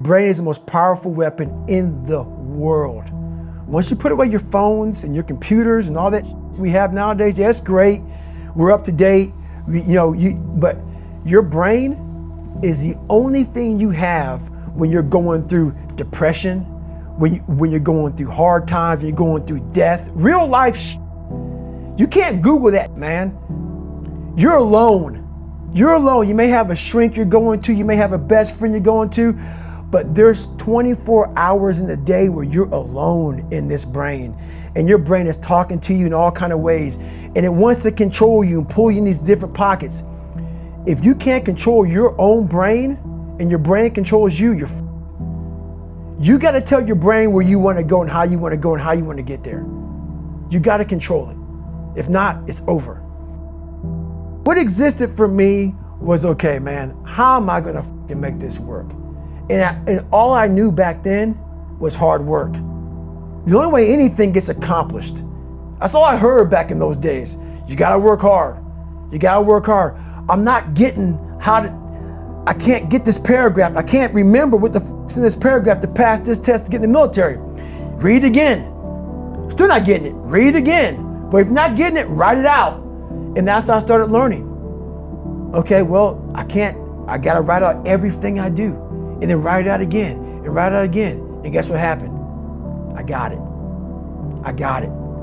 Brain is the most powerful weapon in the world. Once you put away your phones and your computers and all that we have nowadays, yeah, it's great. We're up to date. But your brain is the only thing you have when you're going through depression, when you're going through hard times, when you're going through death, real life. You can't Google that, man. You're alone. You're alone. You may have a shrink you're going to, you may have a best friend you're going to, but there's 24 hours in the day where you're alone in this brain, and your brain is talking to you in all kinds of ways, and it wants to control you and pull you in these different pockets. If you can't control your own brain and your brain controls you, you got to tell your brain where you want to go and how you want to go and how you want to get there. You got to control it. If not, it's over. What existed for me was, okay, man, how am I going to make this work? And all I knew back then was hard work. The only way anything gets accomplished. That's all I heard back in those days. You gotta work hard. You gotta work hard. I'm not getting I can't get this paragraph. I can't remember what the f***'s in this paragraph to pass this test to get in the military. Read it again. Still not getting it. Read it again. But if you're not getting it, write it out. And that's how I started learning. Okay, well, I gotta write out everything I do. And then write it out again, and write it out again. And guess what happened? I got it.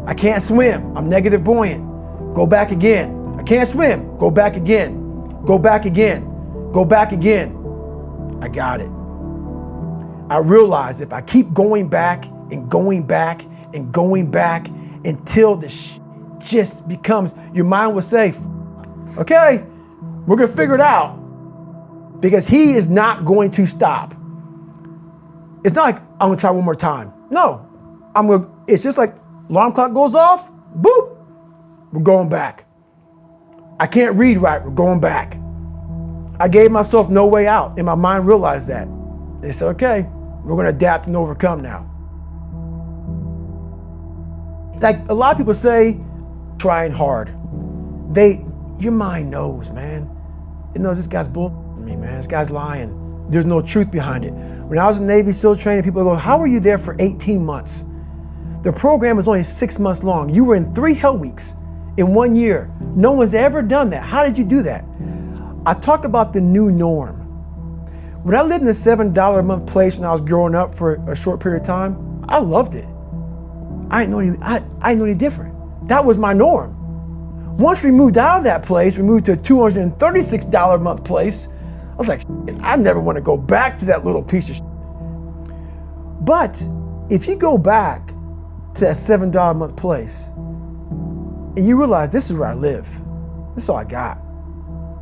I can't swim. I'm negative buoyant. Go back again. I can't swim. Go back again. Go back again. Go back again. I got it. I realized if I keep going back and going back and going back until the just becomes, your mind will say, okay, we're gonna figure it out. Because he is not going to stop. It's not like I'm gonna try one more time. No, it's just like alarm clock goes off, boop, we're going back. I can't read right, we're going back. I gave myself no way out, and my mind realized that. They said, okay, we're gonna adapt and overcome now. Like a lot of people say, trying hard. Your mind knows, man. It knows this guy's bull. Me, man, this guy's lying. There's no truth behind it. When I was in Navy SEAL training, people go, how were you there for 18 months? The program was only 6 months long. You were in 3 hell weeks in 1 year. No one's ever done that. How did you do that? I talk about the new norm. When I lived in a $7 a month place when I was growing up for a short period of time, I loved it. I didn't know any different. That was my norm. Once we moved out of that place, we moved to a $236 a month place. I was like, I never want to go back to that little piece of shit. But if you go back to that $7 a month place and you realize this is where I live, this is all I got,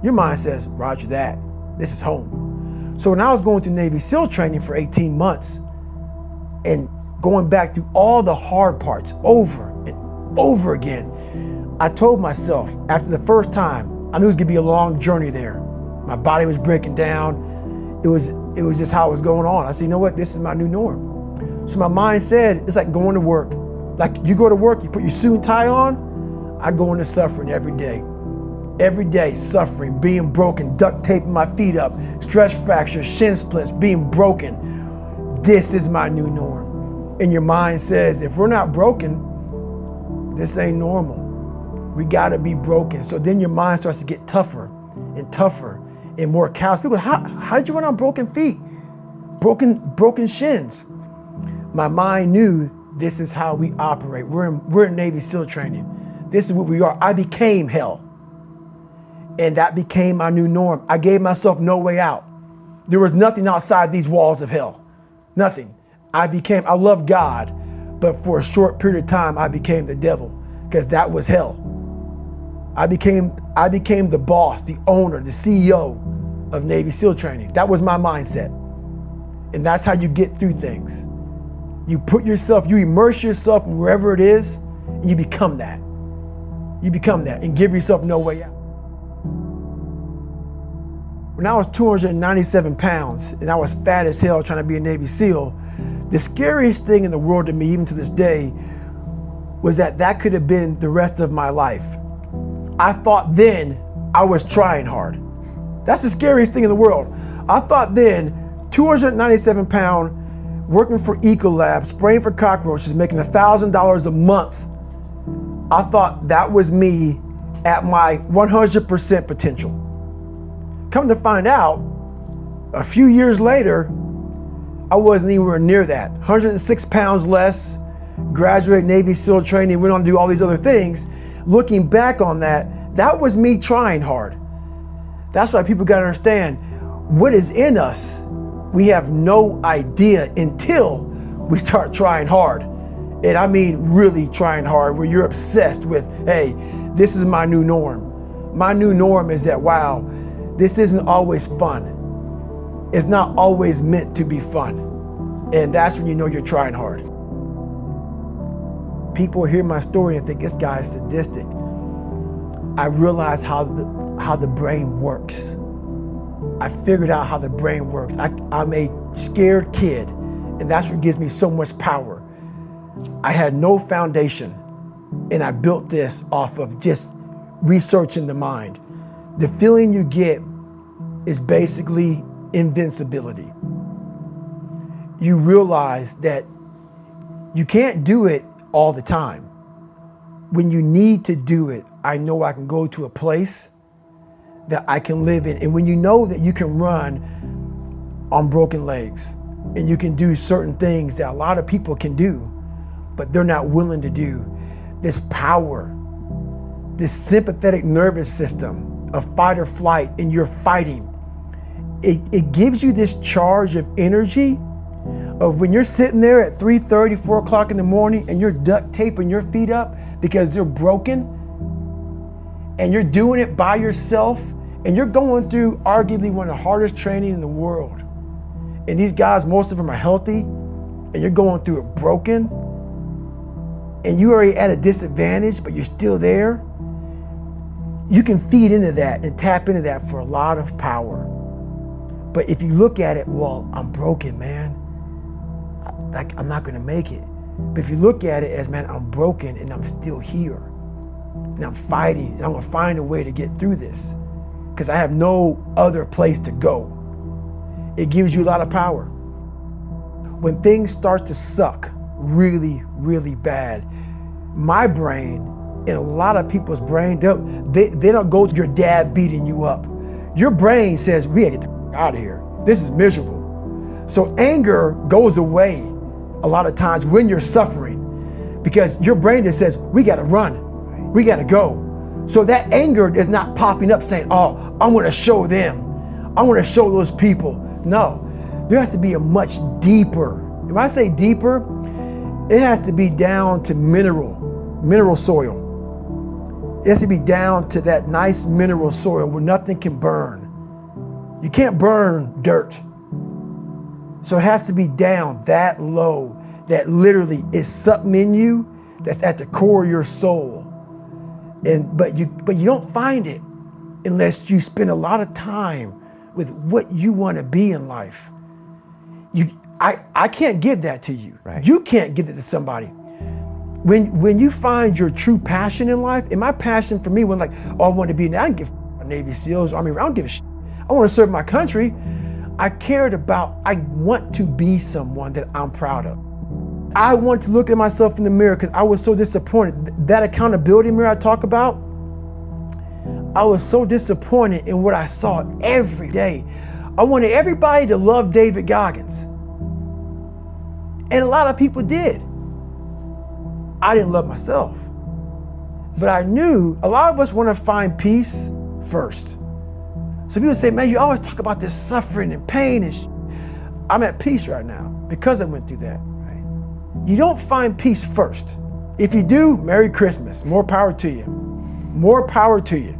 your mind says, roger that, this is home. So when I was going through Navy SEAL training for 18 months and going back through all the hard parts over and over again, I told myself after the first time, I knew it was gonna be a long journey there. My body was breaking down. It was just how it was going on. I said, you know what? This is my new norm. So my mind said, it's like going to work. Like you go to work, you put your suit and tie on. I go into suffering every day. Every day, suffering, being broken, duct taping my feet up, stress fractures, shin splints, being broken. This is my new norm. And your mind says, if we're not broken, this ain't normal. We gotta be broken. So then your mind starts to get tougher and tougher and more callous. People go, how did you run on broken feet? Broken shins. My mind knew this is how we operate. We're in Navy SEAL training. This is what we are. I became hell. And that became my new norm. I gave myself no way out. There was nothing outside these walls of hell. Nothing. I loved God, but for a short period of time, I became the devil because that was hell. I became the boss, the owner, the CEO of Navy SEAL training. That was my mindset. And that's how you get through things. You immerse yourself in wherever it is, and you become that. You become that and give yourself no way out. When I was 297 pounds and I was fat as hell trying to be a Navy SEAL, the scariest thing in the world to me, even to this day, was that could have been the rest of my life. I thought then I was trying hard. That's the scariest thing in the world. I thought then 297 pound, working for Ecolab, spraying for cockroaches, making $1,000 a month. I thought that was me at my 100% potential. Come to find out, a few years later, I wasn't anywhere near that. 106 pounds less, graduated Navy SEAL training, went on to do all these other things. Looking back on that, that was me trying hard. That's why people gotta understand, what is in us, we have no idea until we start trying hard. And I mean really trying hard, where you're obsessed with, hey, this is my new norm. My new norm is that, wow, this isn't always fun. It's not always meant to be fun. And that's when you know you're trying hard. People hear my story and think this guy is sadistic. I realized how the brain works. I figured out how the brain works. I'm a scared kid, and that's what gives me so much power. I had no foundation, and I built this off of just researching the mind. The feeling you get is basically invincibility. You realize that you can't do it all the time. When you need to do it, I know I can go to a place that I can live in. And when you know that you can run on broken legs and you can do certain things that a lot of people can do, but they're not willing to do, this power, this sympathetic nervous system of fight or flight, and you're fighting, it gives you this charge of energy of when you're sitting there at 3:30, 4 o'clock in the morning and you're duct taping your feet up because they're broken, and you're doing it by yourself, and you're going through arguably one of the hardest training in the world. And these guys, most of them are healthy, and you're going through it broken, and you're already at a disadvantage, but you're still there. You can feed into that and tap into that for a lot of power. But if you look at it, well, I'm broken, man. I'm not gonna make it. But if you look at it as, man, I'm broken and I'm still here. And I'm fighting, and I'm gonna find a way to get through this because I have no other place to go. It gives you a lot of power. When things start to suck really, really bad, my brain and a lot of people's brain, they don't go to your dad beating you up. Your brain says, we gotta get the out of here. This is miserable. So anger goes away a lot of times when you're suffering because your brain just says, we gotta run. We gotta go. So that anger is not popping up saying, oh, I'm gonna show them. I'm gonna show those people. No, there has to be a much deeper. When I say deeper, it has to be down to mineral soil. It has to be down to that nice mineral soil where nothing can burn. You can't burn dirt. So it has to be down that low, that literally is something in you that's at the core of your soul. But you don't find it unless you spend a lot of time with what you want to be in life. I can't give that to you. Right. You can't give it to somebody. When you find your true passion in life, and my passion for me wasn't like, oh, I want to be, I don't give a Navy SEALs, Army, I don't give a shit. I want to serve my country. I want to be someone that I'm proud of. I want to look at myself in the mirror because I was so disappointed. That accountability mirror I talk about, I was so disappointed in what I saw every day. I wanted everybody to love David Goggins. And a lot of people did. I didn't love myself. But I knew a lot of us want to find peace first. So people say, man, you always talk about this suffering and pain and I'm at peace right now because I went through that. You don't find peace first. If you do, Merry Christmas. More power to you. More power to you.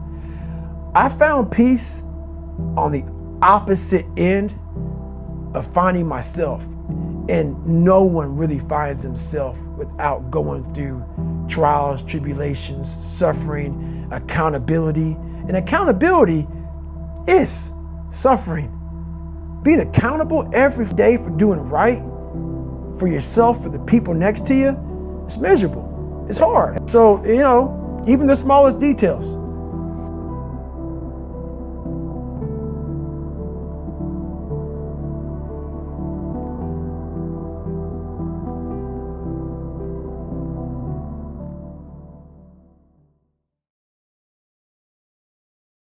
I found peace on the opposite end of finding myself. And no one really finds themselves without going through trials, tribulations, suffering, accountability. And accountability is suffering. Being accountable every day for doing right for yourself, for the people next to you, it's miserable. It's hard. So, even the smallest details.